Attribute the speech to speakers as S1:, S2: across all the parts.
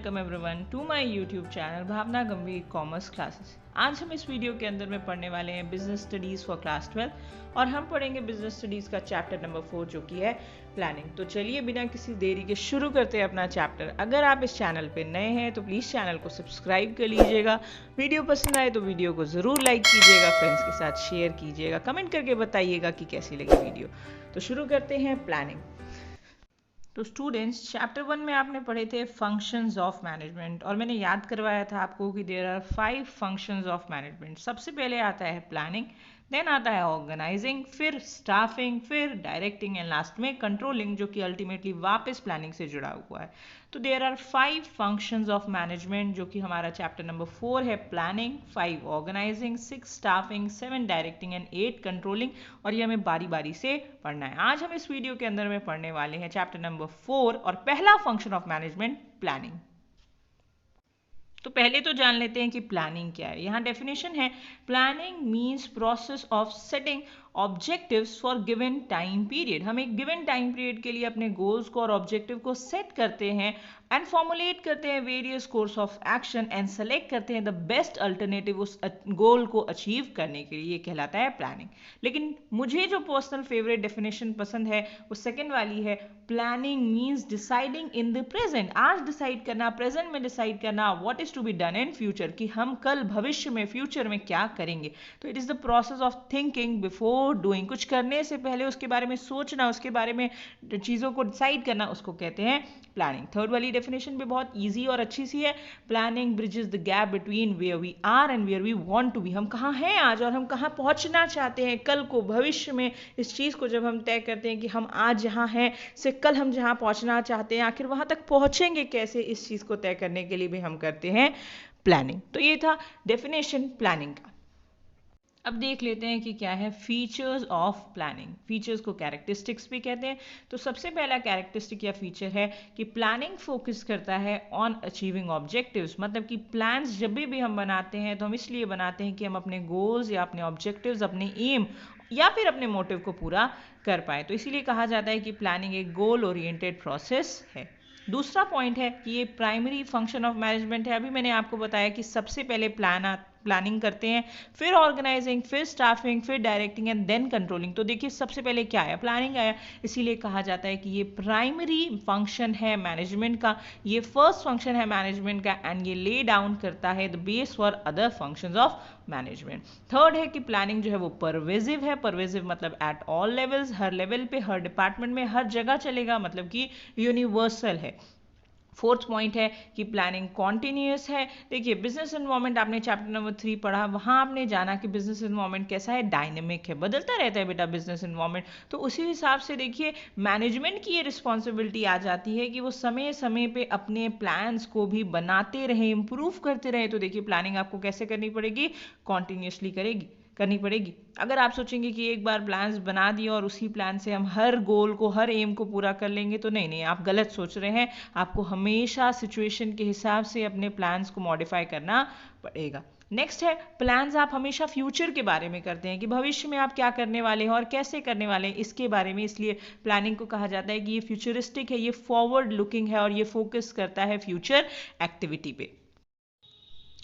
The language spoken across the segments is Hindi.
S1: Welcome everyone to my YouTube channel Bhavna Gambhir commerce classes. आज हम इस वीडियो के अंदर में पढ़ने वाले हैं बिजनेस स्टडीज़ फॉर क्लास 12 और हम पढ़ेंगे बिजनेस स्टडीज़ का चैप्टर नंबर 4 जो कि है प्लानिंग। तो चलिए बिना किसी देरी के शुरू करते हैं अपना चैप्टर। अगर आप इस चैनल पे नए हैं तो प्लीज़ चैनल को सब्सक्राइब कर लीजिएगा। वीडियो पसंद आए तो वीडियो को ज़रूर लाइक कीजिएगा, फ्रेंड्स के साथ शेयर कीजिएगा, कमेंट करके बताइएगा कि कैसी लगी वीडियो। तो शुरू करते हैं प्लानिंग। तो स्टूडेंट्स, चैप्टर 1 में आपने पढ़े थे फंक्शंस ऑफ मैनेजमेंट और मैंने याद करवाया था आपको कि there are 5 functions of management. सबसे पहले आता है प्लानिंग, देन आता है ऑर्गेनाइजिंग, फिर स्टाफिंग, फिर डायरेक्टिंग एंड लास्ट में कंट्रोलिंग, जो कि अल्टीमेटली वापस प्लानिंग से जुड़ा हुआ है। तो there are 5 functions of management, जो कि हमारा चैप्टर नंबर 4 है planning, 5 organising, 6 staffing, 7 directing and 8 controlling. और ये हमें बारी बारी से पढ़ना है। आज हम इस वीडियो के अंदर में पढ़ने वाले हैं चैप्टर नंबर 4 और पहला फंक्शन ऑफ मैनेजमेंट प्लानिंग। तो पहले तो जान लेते हैं कि प्लानिंग क्या है। यहाँ डेफिनेशन है, planning means process of setting objectives for given time period. हम एक गिवन टाइम पीरियड के लिए अपने गोल्स को और ऑब्जेक्टिव को सेट करते हैं एंड फॉर्मुलेट करते हैं various course of action and select करते हैं द बेस्ट अल्टरनेटिव उस गोल को अचीव करने के लिए। ये कहलाता है प्लानिंग। लेकिन मुझे जो पर्सनल फेवरेट डेफिनेशन पसंद है वो सेकेंड वाली है, planning means deciding in the present. आज डिसाइड करना, प्रेजेंट में डिसाइड करना what is to be done in future, कि हम कल भविष्य में फ्यूचर में क्या करेंगे। तो it is the process of thinking before doing. कुछ करने से पहले उसके बारे में सोचना, उसके बारे में चीज़ों को डिसाइड करना, उसको कहते हैं प्लानिंग। थर्ड वाली डेफिनेशन भी बहुत इजी और अच्छी सी है, planning bridges the gap between where we are and where we want to be. हम कहाँ हैं आज और हम कहाँ पहुँचना चाहते हैं कल को, भविष्य में। इस चीज़ को जब हम तय करते हैं कि हम आज जहाँ हैं से कल हम जहाँ पहुँचना चाहते हैं, आखिर वहाँ तक पहुँचेंगे कैसे, इस चीज़ को तय करने के लिए भी हम करते हैं प्लानिंग। तो ये था डेफिनेशन प्लानिंग का। अब देख लेते हैं कि क्या है फीचर्स ऑफ प्लानिंग। फीचर्स को कैरेक्टरिस्टिक्स भी कहते हैं। तो सबसे पहला कैरेक्टरिस्टिक या फीचर है कि प्लानिंग फोकस करता है ऑन अचीविंग ऑब्जेक्टिव्स। मतलब कि प्लान्स जब भी हम बनाते हैं तो हम इसलिए बनाते हैं कि हम अपने गोल्स या अपने ऑब्जेक्टिव्स, अपने एम या फिर अपने मोटिव को पूरा कर पाए। तो इसीलिए कहा जाता है कि प्लानिंग एक गोल ओरिएंटेड प्रोसेस है। दूसरा पॉइंट है कि ये प्राइमरी फंक्शन ऑफ मैनेजमेंट है। अभी मैंने आपको बताया कि सबसे पहले प्लानिंग करते हैं, फिर ऑर्गेनाइजिंग, फिर स्टाफिंग, फिर डायरेक्टिंग एंड देन कंट्रोलिंग। तो देखिए सबसे पहले क्या आया, प्लानिंग आया। इसीलिए कहा जाता है कि ये प्राइमरी फंक्शन है मैनेजमेंट का, ये फर्स्ट फंक्शन है मैनेजमेंट का एंड ये ले डाउन करता है the base for other functions of management. Third है कि प्लानिंग जो है वो परवेजिव है। परवेजिव मतलब at all levels, her level पे, हर डिपार्टमेंट में, हर जगह चलेगा, मतलब कि यूनिवर्सल है। फोर्थ पॉइंट है कि प्लानिंग कॉन्टिन्यूस है। देखिए बिजनेस एनवायरनमेंट आपने चैप्टर नंबर 3 पढ़ा, वहाँ आपने जाना कि बिजनेस एनवायरनमेंट कैसा है, डायनेमिक है, बदलता रहता है बेटा बिजनेस एनवायरनमेंट। तो उसी हिसाब से देखिए मैनेजमेंट की ये रिस्पॉन्सिबिलिटी आ जाती है कि वो समय समय पे अपने प्लान्स को भी बनाते रहे, इम्प्रूव करते रहे। तो देखिए प्लानिंग आपको कैसे करनी पड़ेगी, कॉन्टिन्यूसली करनी पड़ेगी। अगर आप सोचेंगे कि एक बार प्लान्स बना दिए और उसी प्लान से हम हर गोल को, हर एम को पूरा कर लेंगे, तो नहीं, आप गलत सोच रहे हैं। आपको हमेशा सिचुएशन के हिसाब से अपने प्लान्स को मॉडिफाई करना पड़ेगा। नेक्स्ट है, प्लान्स आप हमेशा फ्यूचर के बारे में करते हैं कि भविष्य में आप क्या करने वाले हैं और कैसे करने वाले हैं, इसके बारे में। इसलिए प्लानिंग को कहा जाता है कि ये फ्यूचरिस्टिक है, ये फॉरवर्ड लुकिंग है और ये फोकस करता है फ्यूचर एक्टिविटी पे।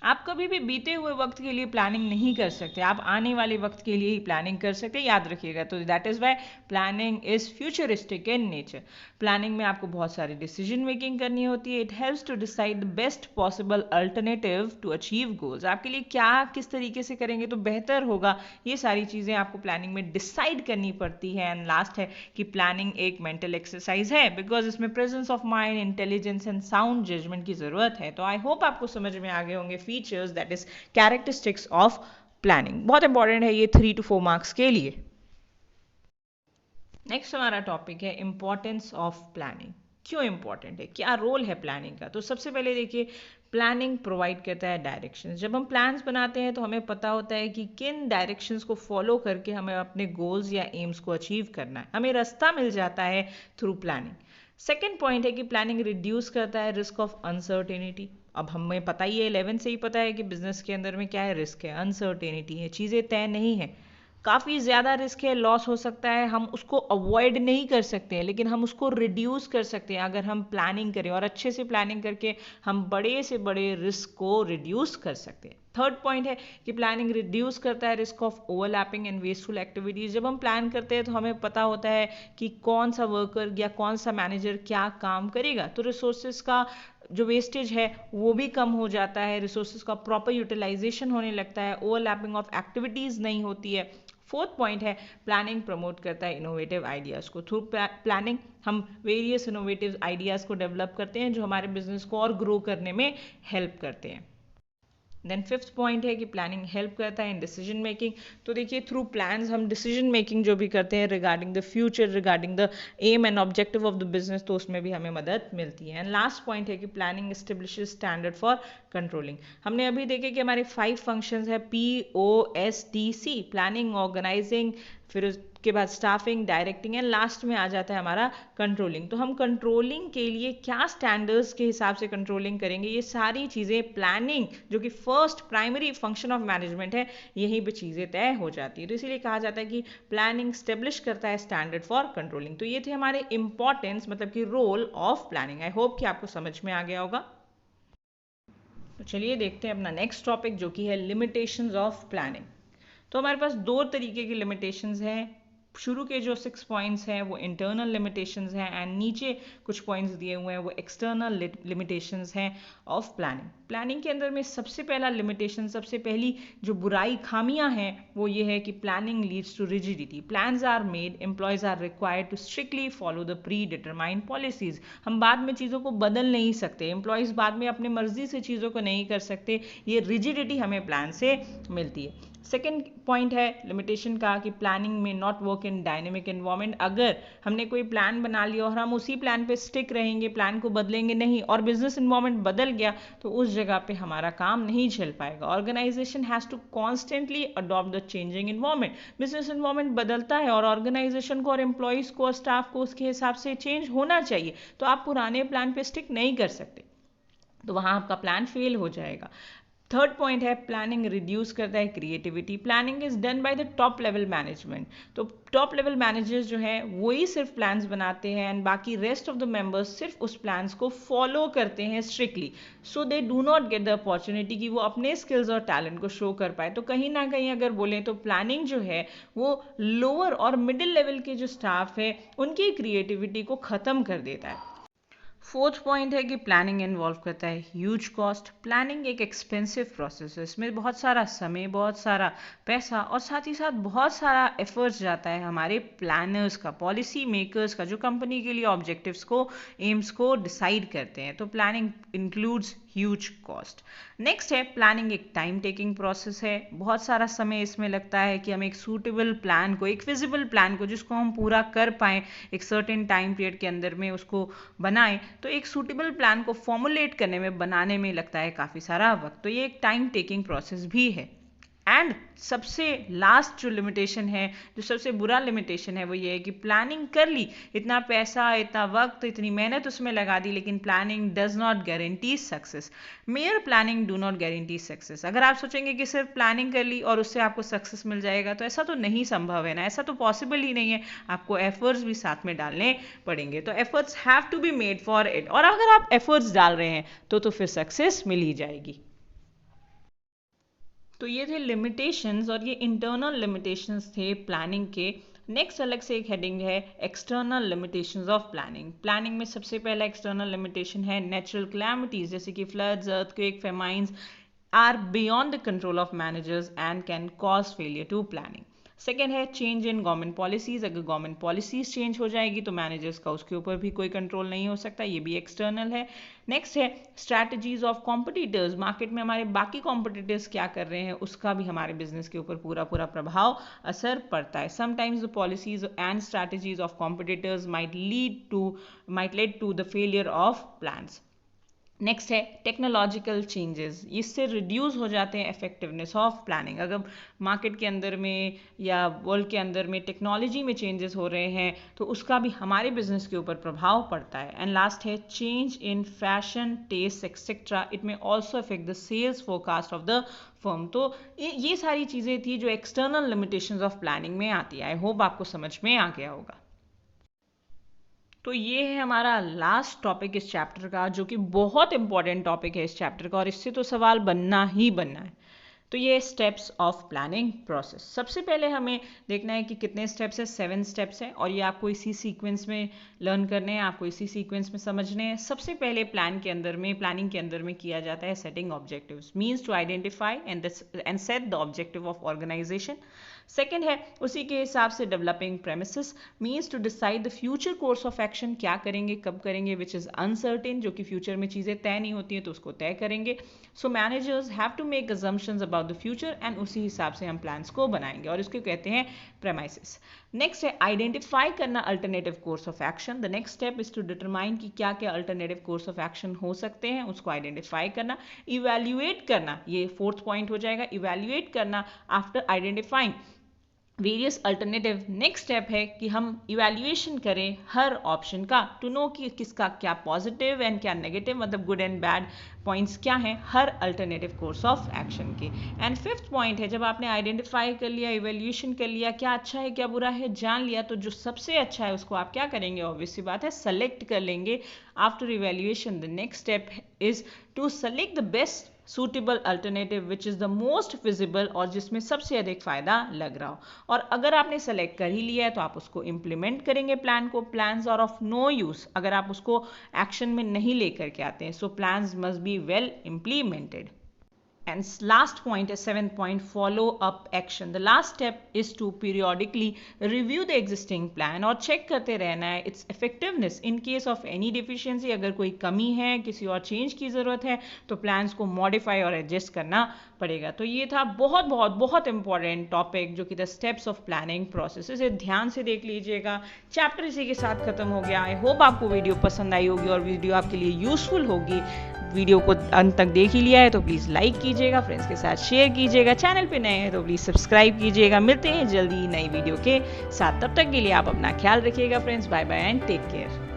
S1: आप कभी भी बीते हुए वक्त के लिए प्लानिंग नहीं कर सकते, आप आने वाले वक्त के लिए ही प्लानिंग कर सकते हैं, याद रखिएगा। तो that is why planning is futuristic in nature. Planning में आपको बहुत सारी डिसीजन मेकिंग करनी होती है। It helps to decide the best possible alternative to achieve goals. आपके लिए क्या किस तरीके से करेंगे तो बेहतर होगा, ये सारी चीज़ें आपको प्लानिंग में डिसाइड करनी पड़ती है। एंड लास्ट है कि प्लानिंग एक मेंटल एक्सरसाइज है, बिकॉज इसमें presence of mind, intelligence and sound judgement की जरूरत है। तो आई होप आपको समझ में आ गए होंगे features, that is characteristics of planning. बहुत इंपॉर्टेंट है ये 3 to 4 मार्क्स के लिए। नेक्स्ट हमारा टॉपिक है इंपॉर्टेंस ऑफ प्लानिंग। क्यों इंपॉर्टेंट है, क्या रोल है प्लानिंग का। तो सबसे पहले देखिए, प्लानिंग प्रोवाइड करता है डायरेक्शंस। जब हम प्लान्स बनाते हैं तो हमें पता होता है कि किन डायरेक्शंस को फॉलो करके हमें अपने गोल्स या एम्स को अचीव करना है, हमें रास्ता मिल जाता है थ्रू प्लानिंग। सेकेंड पॉइंट है कि प्लानिंग रिड्यूस करता है रिस्क ऑफ अनसर्टेनिटी। अब हमें पता ही है, 11 से ही पता है कि बिजनेस के अंदर में क्या है, रिस्क है, अनसर्टेनिटी है, चीज़ें तय नहीं है। काफ़ी ज़्यादा रिस्क है, लॉस हो सकता है, हम उसको अवॉइड नहीं कर सकते हैं, लेकिन हम उसको रिड्यूस कर सकते हैं अगर हम प्लानिंग करें, और अच्छे से प्लानिंग करके हम बड़े से बड़े रिस्क को रिड्यूस कर सकते हैं। थर्ड पॉइंट है कि प्लानिंग रिड्यूस करता है risk of overlapping and wasteful activities. जब हम प्लान करते हैं तो हमें पता होता है कि कौन सा वर्कर या कौन सा मैनेजर क्या काम करेगा, तो रिसोर्सेज का जो वेस्टेज है वो भी कम हो जाता है, रिसोर्सेज का प्रॉपर यूटिलाइजेशन होने लगता है, ओवरलैपिंग ऑफ एक्टिविटीज़ नहीं होती है। फोर्थ पॉइंट है प्लानिंग प्रमोट करता है इनोवेटिव आइडियाज़ को। थ्रू प्लानिंग हम वेरियस इनोवेटिव आइडियाज़ को डेवलप करते हैं जो हमारे बिजनेस को और ग्रो करने में हेल्प करते हैं। देन फिफ्थ पॉइंट है कि प्लानिंग हेल्प करता है इन डिसीजन मेकिंग। तो देखिए थ्रू प्लान्स हम डिसीजन मेकिंग जो भी करते हैं regarding the future, regarding the aim and objective of the business, तो उसमें भी हमें मदद मिलती है। एंड लास्ट पॉइंट है कि planning establishes standard for controlling. हमने अभी देखे कि हमारे 5 फंक्शंस है POSTC, प्लानिंग, ऑर्गेनाइजिंग, फिर उसके बाद स्टाफिंग, डायरेक्टिंग एंड लास्ट में आ जाता है हमारा कंट्रोलिंग। तो हम कंट्रोलिंग के लिए क्या स्टैंडर्ड्स के हिसाब से कंट्रोलिंग करेंगे, ये सारी चीज़ें प्लानिंग जो कि first primary function of management है, यहीं पे चीज़ें तय हो जाती है। तो इसीलिए कहा जाता है कि प्लानिंग स्टेब्लिश करता है स्टैंडर्ड फॉर कंट्रोलिंग। तो ये थे हमारे इंपॉर्टेंस, मतलब कि role of planning. I hope कि आपको समझ में आ गया होगा। तो चलिए देखते हैं अपना नेक्स्ट टॉपिक जो कि है लिमिटेशंस ऑफ प्लानिंग। तो हमारे पास 2 तरीके की लिमिटेशंस हैं। शुरू के जो 6 पॉइंट्स हैं वो इंटरनल लिमिटेशंस हैं, एंड नीचे कुछ पॉइंट्स दिए हुए हैं वो एक्सटर्नल लिमिटेशंस हैं ऑफ प्लानिंग। प्लानिंग के अंदर में सबसे पहला लिमिटेशन, सबसे पहली जो बुराई, खामियां हैं, वो ये है कि planning leads to rigidity. Plans are made, employees are required to strictly follow the predetermined policies. हम बाद में चीज़ों को बदल नहीं सकते, एम्प्लॉयज बाद में अपने मर्जी से चीज़ों को नहीं कर सकते, ये रिजिडिटी हमें प्लान से मिलती है। सेकेंड पॉइंट है लिमिटेशन का कि प्लानिंग में not work in dynamic environment. अगर हमने कोई प्लान बना लिया और हम उसी प्लान पे स्टिक रहेंगे, प्लान को बदलेंगे नहीं, और बिजनेस एनवायरनमेंट बदल गया, तो उस जगह पे हमारा काम नहीं चल पाएगा। Organisation has to constantly adopt the changing environment. Business environment बदलता है और ऑर्गेनाइजेशन को और एम्प्लॉयज को और स्टाफ को उसके हिसाब से चेंज होना चाहिए। तो आप पुराने प्लान पे स्टिक नहीं कर सकते, तो वहाँ आपका प्लान फेल हो जाएगा। थर्ड पॉइंट है प्लानिंग रिड्यूस करता है creativity. Planning is done by the top level management. तो टॉप लेवल मैनेजर्स जो हैं वही सिर्फ प्लान्स बनाते हैं, एंड बाकी रेस्ट ऑफ द मेंबर्स सिर्फ उस प्लान्स को फॉलो करते हैं strictly. So they do not get the opportunity कि वो अपने स्किल्स और टैलेंट को शो कर पाए। तो कहीं ना कहीं अगर बोलें तो प्लानिंग जो है वो लोअर और मिडिल लेवल के जो स्टाफ है उनकी क्रिएटिविटी को ख़त्म कर देता है। फोर्थ पॉइंट है कि प्लानिंग इन्वॉल्व करता है ह्यूज कॉस्ट। प्लानिंग एक एक्सपेंसिव प्रोसेस है, इसमें बहुत सारा समय, बहुत सारा पैसा और साथ ही साथ बहुत सारा एफर्ट्स जाता है हमारे प्लानर्स का, पॉलिसी मेकर्स का, जो कंपनी के लिए ऑब्जेक्टिव्स को, एम्स को डिसाइड करते हैं। तो planning includes huge cost. Next है प्लानिंग एक टाइम टेकिंग प्रोसेस है। बहुत सारा समय इसमें लगता है कि हम एक सूटेबल प्लान को, एक फिजिबल प्लान को जिसको हम पूरा कर पाएँ एक सर्टेन टाइम पीरियड के अंदर में उसको बनाएं, तो एक सूटेबल प्लान को फॉर्मुलेट करने में, बनाने में लगता है काफ़ी सारा वक्त। तो ये एक टाइम टेकिंग प्रोसेस भी है। एंड सबसे लास्ट जो लिमिटेशन है, जो सबसे बुरा लिमिटेशन है, वो ये है कि प्लानिंग कर ली, इतना पैसा, इतना वक्त, इतनी मेहनत उसमें लगा दी, लेकिन planning does not guarantee success. Mayor planning do not guarantee success. अगर आप सोचेंगे कि सिर्फ प्लानिंग कर ली और उससे आपको सक्सेस मिल जाएगा, तो ऐसा तो नहीं संभव है ना, ऐसा तो पॉसिबल ही नहीं है। आपको एफर्ट्स भी साथ में डालने पड़ेंगे। तो efforts have to be made for it, और अगर आप एफर्ट्स डाल रहे हैं तो फिर सक्सेस मिल ही जाएगी। तो ये थे लिमिटेशंस, और ये इंटरनल लिमिटेशंस थे प्लानिंग के। नेक्स्ट अलग से एक हेडिंग है external limitations of planning. Planning में सबसे पहला एक्सटर्नल लिमिटेशन है नेचुरल कैलामिटीज, जैसे कि floods, earthquake, famines are beyond the control of managers and can cause failure to planning. Second है चेंज इन गवर्नमेंट पॉलिसीज। अगर गवर्नमेंट पॉलिसीज चेंज हो जाएगी तो मैनेजर्स का उसके ऊपर भी कोई कंट्रोल नहीं हो सकता, ये भी एक्सटर्नल है। नेक्स्ट है स्ट्रैटेजीज ऑफ कॉम्पिटिटर्स। मार्केट में हमारे बाकी कॉम्पिटिटर्स क्या कर रहे हैं उसका भी हमारे बिजनेस के ऊपर पूरा पूरा प्रभाव, असर पड़ता है। Sometimes the policies and strategies of competitors might lead to the failure of plans. Next है टेक्नोलॉजिकल चेंजेस, इससे रिड्यूस हो जाते हैं इफेक्टिवनेस ऑफ प्लानिंग। अगर मार्केट के अंदर में या वर्ल्ड के अंदर में टेक्नोलॉजी में चेंजेस हो रहे हैं तो उसका भी हमारे बिजनेस के ऊपर प्रभाव पड़ता है। एंड लास्ट है change in fashion, taste etcetera, it may also affect the sales forecast of the firm. तो ये सारी चीज़ें थी जो एक्सटर्नल लिमिटेशंस ऑफ प्लानिंग में आती है। आई होप आपको समझ में आ गया होगा। तो ये है हमारा लास्ट टॉपिक इस चैप्टर का, जो कि बहुत इंपॉर्टेंट टॉपिक है इस चैप्टर का, और इससे तो सवाल बनना ही बनना है। तो ये स्टेप्स ऑफ प्लानिंग प्रोसेस। सबसे पहले हमें देखना है कि कितने स्टेप्स है, 7 स्टेप्स हैं, और ये आपको इसी सीक्वेंस में लर्न करने हैं, आपको इसी सीक्वेंस में समझने हैं। सबसे पहले प्लानिंग के अंदर में किया जाता है setting objectives, means to identify and set the objective of organisation. Second है उसी के हिसाब से developing premises, means to decide the future course of action, क्या करेंगे कब करेंगे, विच इज़ अनसर्टेन, जो कि फ्यूचर में चीज़ें तय नहीं होती हैं तो उसको तय करेंगे। So managers have to make assumptions about the future and उसी हिसाब से हम प्लान्स को बनाएंगे, और इसको कहते हैं प्रेमाइसिस। नेक्स्ट है आइडेंटिफाई करना alternative course of action. The next step is to determine कि क्या क्या अल्टरनेटिव कोर्स ऑफ एक्शन हो सकते हैं, उसको आइडेंटिफाई करना। इवैल्यूएट करना, ये 4th पॉइंट हो जाएगा, इवैल्यूएट करना after identifying various alternative. Next step है कि हम इवैल्यूएशन करें हर ऑप्शन का, टू नो कि किसका क्या पॉजिटिव एंड क्या नेगेटिव, मतलब गुड एंड बैड पॉइंट्स क्या हैं हर अल्टरनेटिव कोर्स ऑफ एक्शन के। एंड 5th पॉइंट है, जब आपने आइडेंटिफाई कर लिया, इवैल्यूएशन कर लिया, क्या अच्छा है क्या बुरा है जान लिया, तो जो सबसे अच्छा है उसको आप क्या करेंगे, ऑब्वियस सी बात है सेलेक्ट कर लेंगे। After evaluation the next step is to select the best suitable alternative which is the most feasible, और जिसमें सबसे अधिक फायदा लग रहा हो। और अगर आपने सेलेक्ट कर ही लिया है तो आप उसको इम्प्लीमेंट करेंगे प्लान को। Plans are of no use अगर आप उसको एक्शन में नहीं लेकर के आते हैं। So plans must be well implemented. And last point is 7th point, follow up action. The last step is to periodically review the existing plan और check करते रहना है its effectiveness in case of any deficiency। अगर कोई कमी है, किसी और चेंज की ज़रूरत है तो प्लान्स को मॉडिफाई और एडजस्ट करना पड़ेगा। तो ये था बहुत बहुत बहुत इंपॉर्टेंट टॉपिक, जो कि the steps of planning process. इसे ध्यान से देख लीजिएगा। चैप्टर इसी के साथ खत्म हो गया। आई होप आपको वीडियो पसंद आई होगी और वीडियो आपके लिए यूजफुल होगी। वीडियो को अंत तक देख ही लिया है तो प्लीज़ लाइक कीजिएगा, फ्रेंड्स के साथ शेयर कीजिएगा, चैनल पे नए हैं तो प्लीज़ सब्सक्राइब कीजिएगा। मिलते हैं जल्दी नई वीडियो के साथ, तब तक के लिए आप अपना ख्याल रखिएगा friends. Bye bye and take care.